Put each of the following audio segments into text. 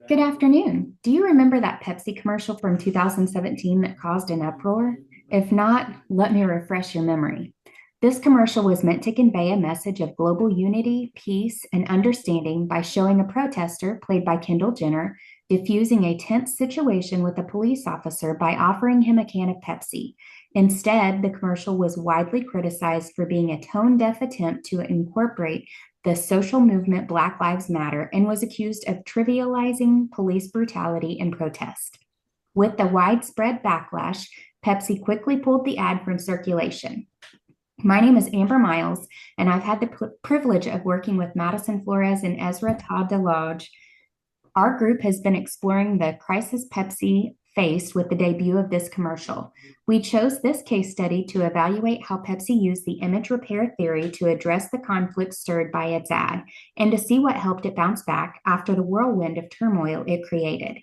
Good afternoon. Do you remember that Pepsi commercial from 2017 that caused an uproar? If not, let me refresh your memory. This commercial was meant to convey a message of global unity, peace, and understanding by showing a protester, played by Kendall Jenner, diffusing a tense situation with a police officer by offering him a can of Pepsi. Instead, the commercial was widely criticized for being a tone deaf attempt to incorporate the social movement Black Lives Matter and was accused of trivializing police brutality and protest. With the widespread backlash, Pepsi quickly pulled the ad from circulation. My name is Amber Miles, and I've had the privilege of working with Madison Flores and Ezrah Tah-Delodge. Our group has been exploring the crisis Pepsi faced with the debut of this commercial. We chose this case study to evaluate how Pepsi used the image repair theory to address the conflict stirred by its ad and to see what helped it bounce back after the whirlwind of turmoil it created.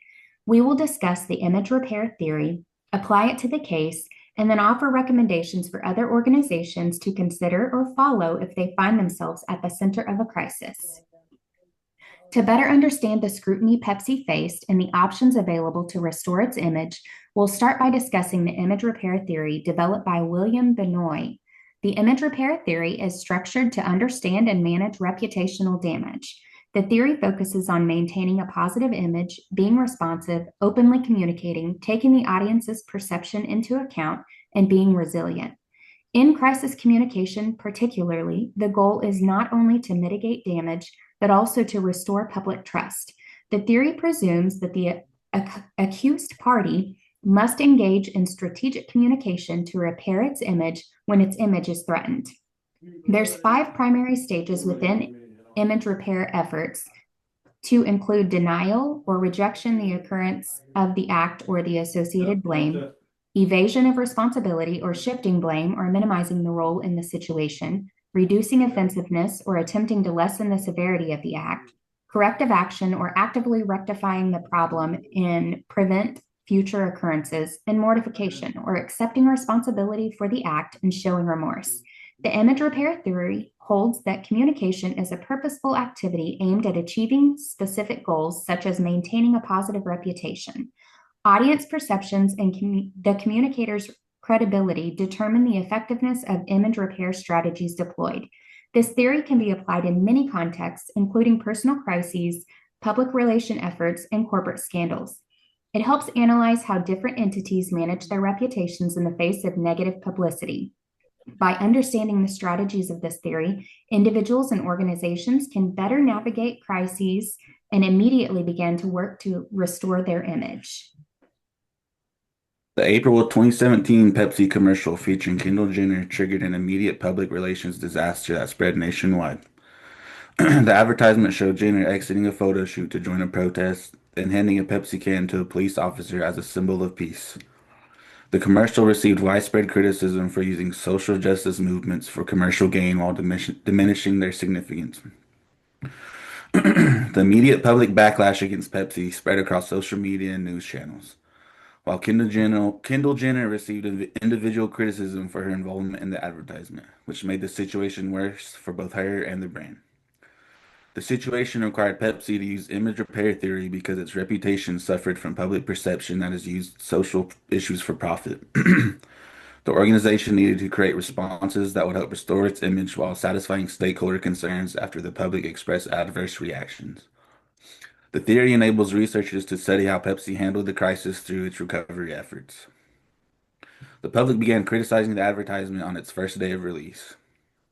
We will discuss the image repair theory, apply it to the case, and then offer recommendations for other organizations to consider or follow if they find themselves at the center of a crisis. To better understand the scrutiny Pepsi faced and the options available to restore its image, we'll start by discussing the image repair theory developed by William Benoit. The image repair theory is structured to understand and manage reputational damage. The theory focuses on maintaining a positive image, being responsive, openly communicating, taking the audience's perception into account, and being resilient. In crisis communication, particularly, the goal is not only to mitigate damage, but also to restore public trust. The theory presumes that the accused party must engage in strategic communication to repair its image when its image is threatened. There's 5 primary stages within image repair efforts to include denial or rejection the occurrence of the act or the associated blame, evasion of responsibility or shifting blame or minimizing the role in the situation, reducing offensiveness or attempting to lessen the severity of the act, corrective action or actively rectifying the problem and prevent future occurrences, and mortification or accepting responsibility for the act and showing remorse. The image repair theory holds that communication is a purposeful activity aimed at achieving specific goals, such as maintaining a positive reputation. Audience perceptions and the communicator's credibility determine the effectiveness of image repair strategies deployed. This theory can be applied in many contexts, including personal crises, public relation efforts, and corporate scandals. It helps analyze how different entities manage their reputations in the face of negative publicity. By understanding the strategies of this theory, individuals and organizations can better navigate crises and immediately begin to work to restore their image. The April 2017 Pepsi commercial featuring Kendall Jenner triggered an immediate public relations disaster that spread nationwide. The advertisement showed Jenner exiting a photo shoot to join a protest, then handing a Pepsi can to a police officer as a symbol of peace. The commercial received widespread criticism for using social justice movements for commercial gain while diminishing their significance. The immediate public backlash against Pepsi spread across social media and news channels, while Kendall Jenner received individual criticism for her involvement in the advertisement, which made the situation worse for both her and the brand. The situation required Pepsi to use image repair theory because its reputation suffered from public perception that has used social issues for profit. The organization needed to create responses that would help restore its image while satisfying stakeholder concerns after the public expressed adverse reactions. The theory enables researchers to study how Pepsi handled the crisis through its recovery efforts. The public began criticizing the advertisement on its first day of release.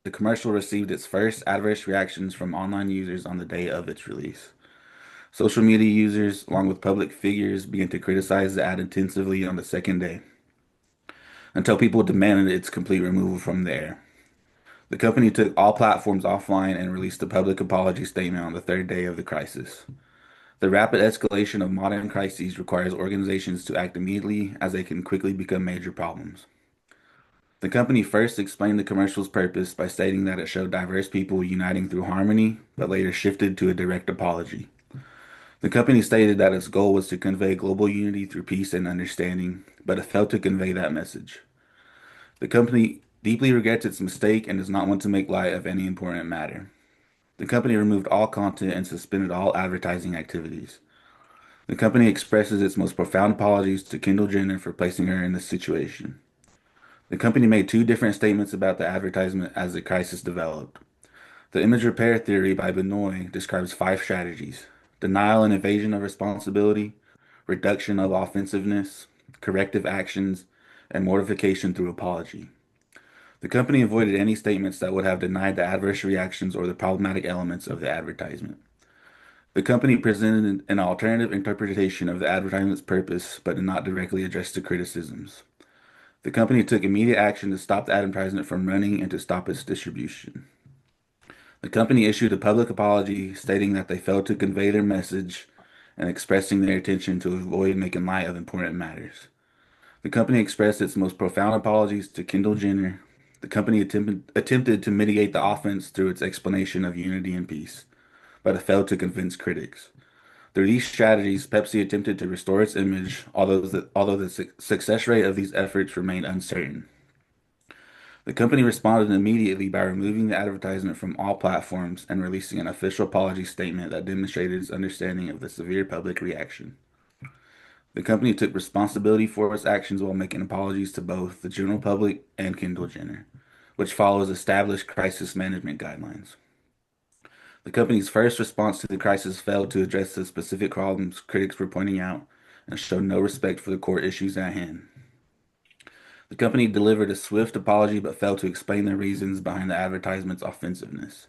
The commercial received its first adverse reactions from online users on the day of its release. Social media users, along with public figures, began to criticize the ad intensively on the second day, until people demanded its complete removal from the air. The company took all platforms offline and released a public apology statement on the third day of the crisis. The rapid escalation of modern crises requires organizations to act immediately as they can quickly become major problems. The company first explained the commercial's purpose by stating that it showed diverse people uniting through harmony, but later shifted to a direct apology. The company stated that its goal was to convey global unity through peace and understanding, but it failed to convey that message. The company deeply regrets its mistake and does not want to make light of any important matter. The company removed all content and suspended all advertising activities. The company expresses its most profound apologies to Kendall Jenner for placing her in this situation. The company made two different statements about the advertisement as the crisis developed. The image repair theory by Benoit describes five strategies: denial and evasion of responsibility, reduction of offensiveness, corrective actions, and mortification through apology. The company avoided any statements that would have denied the adverse reactions or the problematic elements of the advertisement. The company presented an alternative interpretation of the advertisement's purpose, but did not directly address the criticisms. The company took immediate action to stop the advertisement from running and to stop its distribution. The company issued a public apology stating that they failed to convey their message and expressing their intention to avoid making light of important matters. The company expressed its most profound apologies to Kendall Jenner. The company attempted to mitigate the offense through its explanation of unity and peace, but it failed to convince critics. Through these strategies, Pepsi attempted to restore its image, although the success rate of these efforts remained uncertain. The company responded immediately by removing the advertisement from all platforms and releasing an official apology statement that demonstrated its understanding of the severe public reaction. The company took responsibility for its actions while making apologies to both the general public and Kendall Jenner, which follows established crisis management guidelines. The company's first response to the crisis failed to address the specific problems critics were pointing out and showed no respect for the core issues at hand. The company delivered a swift apology but failed to explain the reasons behind the advertisement's offensiveness,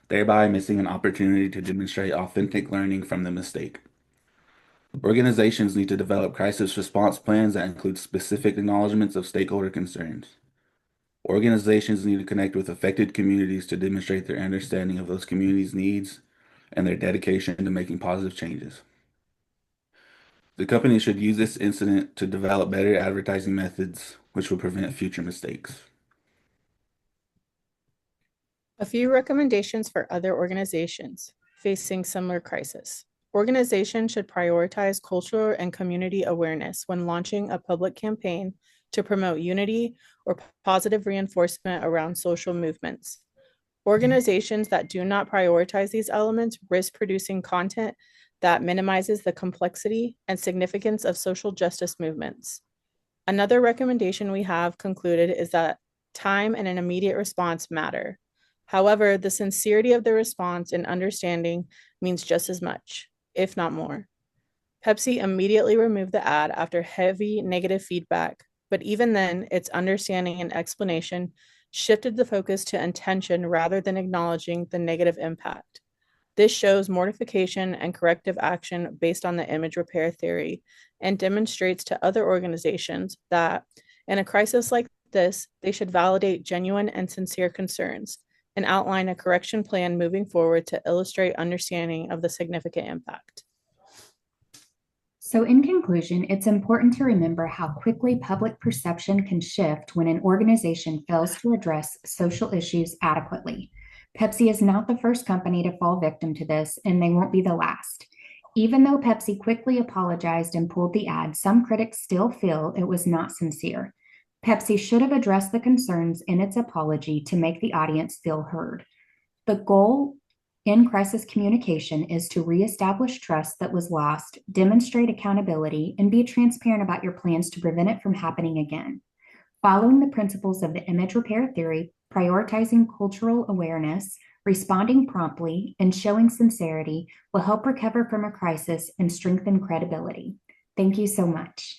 thereby missing an opportunity to demonstrate authentic learning from the mistake. Organizations need to develop crisis response plans that include specific acknowledgments of stakeholder concerns. Organizations need to connect with affected communities to demonstrate their understanding of those communities' needs and their dedication to making positive changes. The company should use this incident to develop better advertising methods, which will prevent future mistakes. A few recommendations for other organizations facing similar crisis. Organizations should prioritize cultural and community awareness when launching a public campaign to promote unity or positive reinforcement around social movements. Organizations that do not prioritize these elements risk producing content that minimizes the complexity and significance of social justice movements. Another recommendation we have concluded is that time and an immediate response matter. However, the sincerity of the response and understanding means just as much, if not more. Pepsi immediately removed the ad after heavy negative feedback, but even then, its understanding and explanation shifted the focus to intention rather than acknowledging the negative impact. This shows mortification and corrective action based on the image repair theory and demonstrates to other organizations that in a crisis like this, they should validate genuine and sincere concerns and outline a correction plan moving forward to illustrate understanding of the significant impact. So, in conclusion, it's important to remember how quickly public perception can shift when an organization fails to address social issues adequately. Pepsi is not the first company to fall victim to this, and they won't be the last. Even though Pepsi quickly apologized and pulled the ad, some critics still feel it was not sincere. Pepsi should have addressed the concerns in its apology to make the audience feel heard. The goal in crisis communication is to reestablish trust that was lost, demonstrate accountability, and be transparent about your plans to prevent it from happening again. Following the principles of the image repair theory, prioritizing cultural awareness, responding promptly, and showing sincerity will help recover from a crisis and strengthen credibility. Thank you so much.